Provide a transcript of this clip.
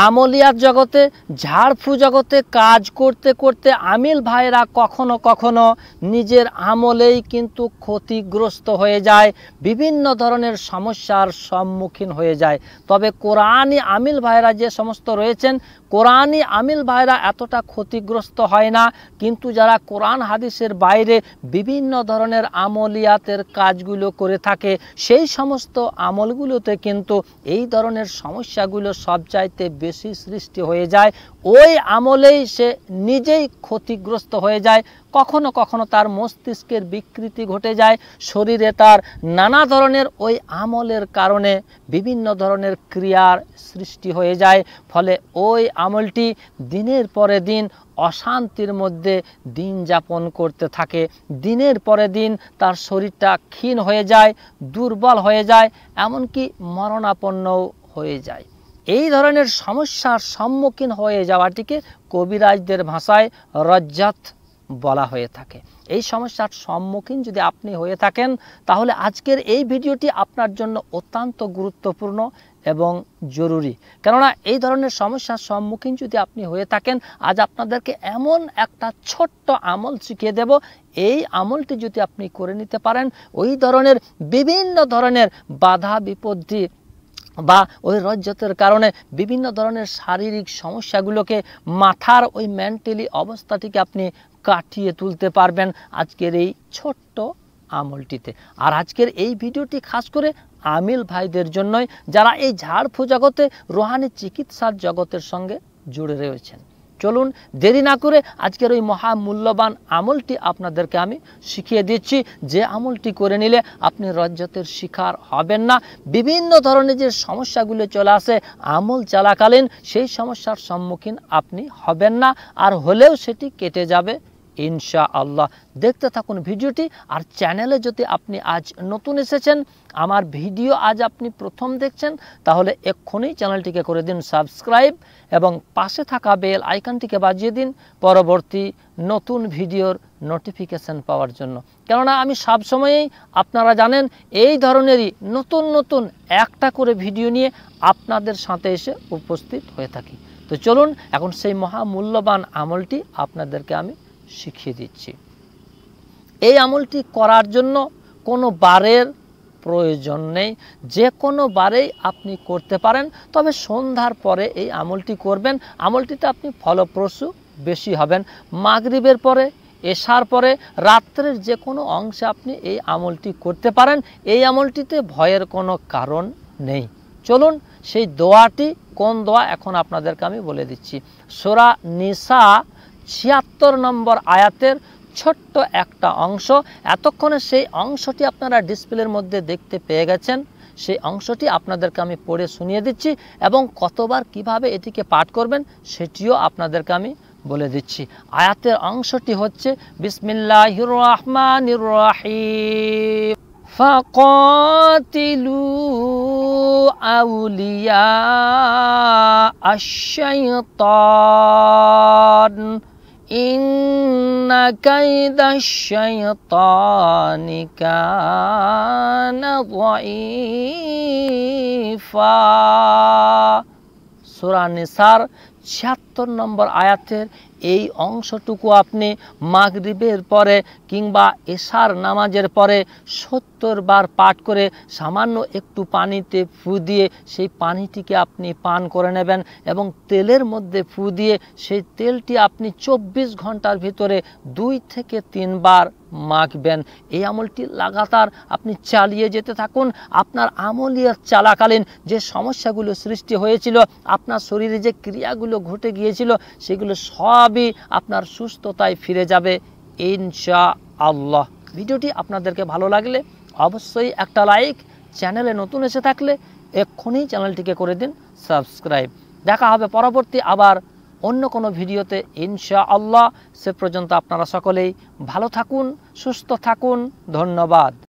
আমলিয়াত জগতে, ঝাড়ফু জগতে কাজ করতে করতে আমিল ভাইরা কখনো কখনো নিজের আমলেই কিন্তু ক্ষতিগ্রস্ত হয়ে যায়, বিভিন্ন ধরনের সমস্যার সম্মুখীন হয়ে যায়। তবে কোরআনি আমিল ভাইরা যে সমস্ত রয়েছেন, কোরআনি আমিল ভাইরা এতটা ক্ষতিগ্রস্ত হয় না। কিন্তু যারা কোরআন হাদিসের বাইরে বিভিন্ন ধরনের আমলিয়াতের কাজগুলো করে থাকে, সেই সমস্ত আমলগুলোতে কিন্তু এই ধরনের সমস্যাগুলো সবচাইতে বেশি সৃষ্টি হয়ে যায়। ওই আমলেই সে নিজেই ক্ষতিগ্রস্ত হয়ে যায়। কখনো কখনো তার মস্তিষ্কের বিকৃতি ঘটে যায়, শরীরে তার নানা ধরনের ওই আমলের কারণে বিভিন্ন ধরনের ক্রিয়ার সৃষ্টি হয়ে যায়। ফলে ওই আমলটি দিনের পরে দিন অশান্তির মধ্যে দিন যাপন করতে থাকে। দিনের পরে দিন তার শরীরটা ক্ষীণ হয়ে যায়, দুর্বল হয়ে যায়, এমনকি মরণাপন্নও হয়ে যায়। এই ধরনের সমস্যার সম্মুখীন হয়ে যাওয়াটিকে কবিরাজদের ভাষায় রজ্জাত বলা হয়ে থাকে। এই সমস্যার সম্মুখীন যদি আপনি হয়ে থাকেন, তাহলে আজকের এই ভিডিওটি আপনার জন্য অত্যন্ত গুরুত্বপূর্ণ এবং জরুরি। কেননা এই ধরনের সমস্যার সম্মুখীন যদি আপনি হয়ে থাকেন, আজ আপনাদেরকে এমন একটা ছোট্ট আমল শিখিয়ে দেব। এই আমলটি যদি আপনি করে নিতে পারেন, ওই ধরনের বিভিন্ন ধরনের বাধা বিপত্তি বা ওই রজ্জতের কারণে বিভিন্ন ধরনের শারীরিক সমস্যাগুলোকে, মাথার ওই মেন্টালি অবস্থাটিকে আপনি কাটিয়ে তুলতে পারবেন আজকের এই ছোট্ট আমলটিতে। আর আজকের এই ভিডিওটি খাস করে আমিল ভাইদের জন্যই, যারা এই ঝাড়ফু জগতে, রোহানি চিকিৎসার জগতের সঙ্গে জুড়ে রয়েছেন। চলুন দেরি না করে আজকের ওই মহামূল্যবান আমলটি আপনাদেরকে আমি শিখিয়ে দিচ্ছি, যে আমলটি করে নিলে আপনি রজ্জতের শিকার হবেন না। বিভিন্ন ধরনের যে সমস্যাগুলো চলে আসে আমল চলাকালীন, সেই সমস্যার সম্মুখীন আপনি হবেন না, আর হলেও সেটি কেটে যাবে ইনশাআল্লাহ। দেখতে থাকুন ভিডিওটি। আর চ্যানেলে যদি আপনি আজ নতুন এসেছেন, আমার ভিডিও আজ আপনি প্রথম দেখছেন, তাহলে এক্ষুনি চ্যানেলটিকে করে দিন সাবস্ক্রাইব এবং পাশে থাকা বেল আইকনটিকে বাজিয়ে দিন পরবর্তী নতুন ভিডিওর নোটিফিকেশান পাওয়ার জন্য। কেননা আমি সবসময়েই, আপনারা জানেন, এই ধরনেরই নতুন নতুন একটা করে ভিডিও নিয়ে আপনাদের সাথে এসে উপস্থিত হয়ে থাকি। তো চলুন এখন সেই মহামূল্যবান আমলটি আপনাদেরকে আমি শিখিয়ে দিচ্ছি। এই আমলটি করার জন্য কোনো বারের প্রয়োজন নেই, যে কোনো বারেই আপনি করতে পারেন। তবে সন্ধ্যার পরে এই আমলটি করবেন। আমলটিতে আপনি ফলপ্রসূ বেশি হবেন। মাগরিবের পরে, এশার পরে, রাত্রের যে কোনো অংশে আপনি এই আমলটি করতে পারেন। এই আমলটিতে ভয়ের কোনো কারণ নেই। চলুন সেই দোয়াটি কোন দোয়া এখন আপনাদেরকে আমি বলে দিচ্ছি। সূরা নিসা ৭৬ নম্বর আয়াতের ছোট্ট একটা অংশ। এতক্ষণে সেই অংশটি আপনারা ডিসপ্লের মধ্যে দেখতে পেয়ে গেছেন। সেই অংশটি আপনাদেরকে আমি পড়ে শুনিয়ে দিচ্ছি এবং কতবার কিভাবে এটিকে পাঠ করবেন সেটিও আপনাদেরকে আমি বলে দিচ্ছি। আয়াতের অংশটি হচ্ছে বিসমিল্লাহির রহমানির রহিম। ফাকাতিলু আউলিয়া আশ-শাইতান ইন্না কাইদাশ শাইতানি কানা যায়ীফা। সূরা নিসার ৭৬ নম্বর আয়াতের এই অংশটুকু আপনি মাগরিবের পরে কিংবা এশার নামাজের পরে ৭০ বার পাঠ করে সামান্য একটু পানিতে ফু দিয়ে সেই পানিটিকে আপনি পান করে নেবেন এবং তেলের মধ্যে ফু দিয়ে সেই তেলটি আপনি ২৪ ঘন্টার ভিতরে ২ থেকে ৩ বার মাখবেন। এই আমলটি লাগাতার আপনি চালিয়ে যেতে থাকুন। আপনার আমলিয়াত চলাকালীন যে সমস্যাগুলো সৃষ্টি হয়েছিল, আপনার শরীরে যে ক্রিয়াগুলো ঘটে গিয়েছিল, সেগুলো সবই আপনার সুস্থতায় ফিরে যাবে ইনশাআল্লাহ। ভিডিওটি আপনাদেরকে ভালো লাগলে অবশ্যই একটা লাইক, চ্যানেলে নতুন এসে থাকলে এক্ষুনি চ্যানেলটিকে করে দিন সাবস্ক্রাইব। দেখা হবে পরবর্তী আবার অন্য কোনো ভিডিওতে ইনশাআল্লাহ। সে পর্যন্ত আপনারা সকলেই ভালো থাকুন, সুস্থ থাকুন। ধন্যবাদ।